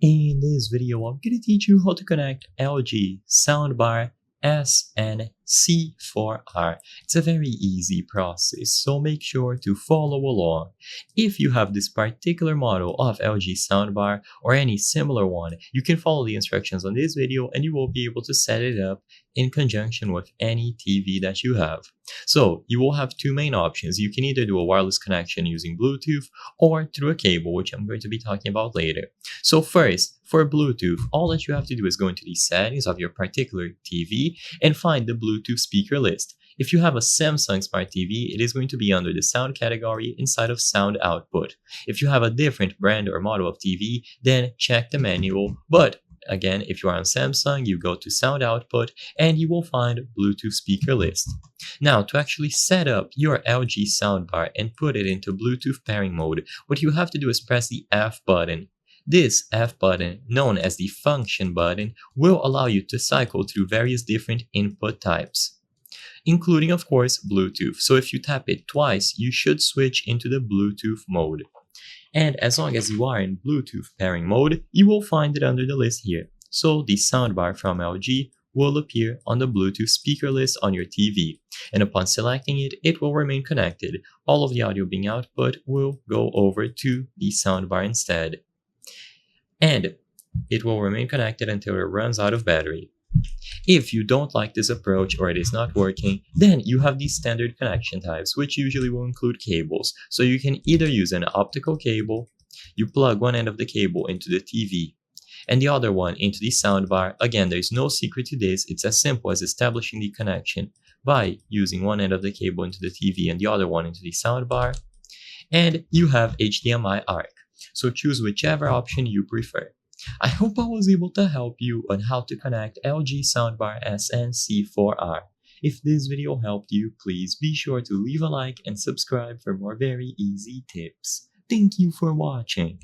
In this video, I'm going to teach you how to connect LG soundbar SN-C4R. It's a very easy process, so make sure to follow along. If you have this particular model of LG soundbar or any similar one, you can follow the instructions on this video and you will be able to set it up in conjunction with any TV that you have. So you will have two main options. You can either do a wireless connection using Bluetooth or through a cable, which I'm going to be talking about later. So first, for Bluetooth, all that you have to do is go into the settings of your particular TV and find the Bluetooth speaker list. If you have a Samsung Smart TV, it is going to be under the sound category inside of sound output. If you have a different brand or model of TV, then check the manual. But again, if you are on Samsung, you go to sound output and you will find Bluetooth speaker list. Now, to actually set up your LG soundbar and put it into Bluetooth pairing mode, what you have to do is press the F button. This F button, known as the function button, will allow you to cycle through various different input types, including, of course, Bluetooth. So if you tap it twice, you should switch into the Bluetooth mode. And as long as you are in Bluetooth pairing mode, you will find it under the list here. So the soundbar from LG will appear on the Bluetooth speaker list on your TV. And upon selecting it, it will remain connected. All of the audio being output will go over to the soundbar instead. And it will remain connected until it runs out of battery. If you don't like this approach or it is not working, then you have these standard connection types, which usually will include cables. So you can either use an optical cable, you plug one end of the cable into the TV, and the other one into the soundbar. Again, there's no secret to this. It's as simple as establishing the connection by using one end of the cable into the TV and the other one into the soundbar. And you have HDMI ARC. So choose whichever option you prefer. I hope I was able to help you on how to connect LG soundbar SN-C4R. If this video helped you, please be sure to leave a like and subscribe for more very easy tips. Thank you for watching.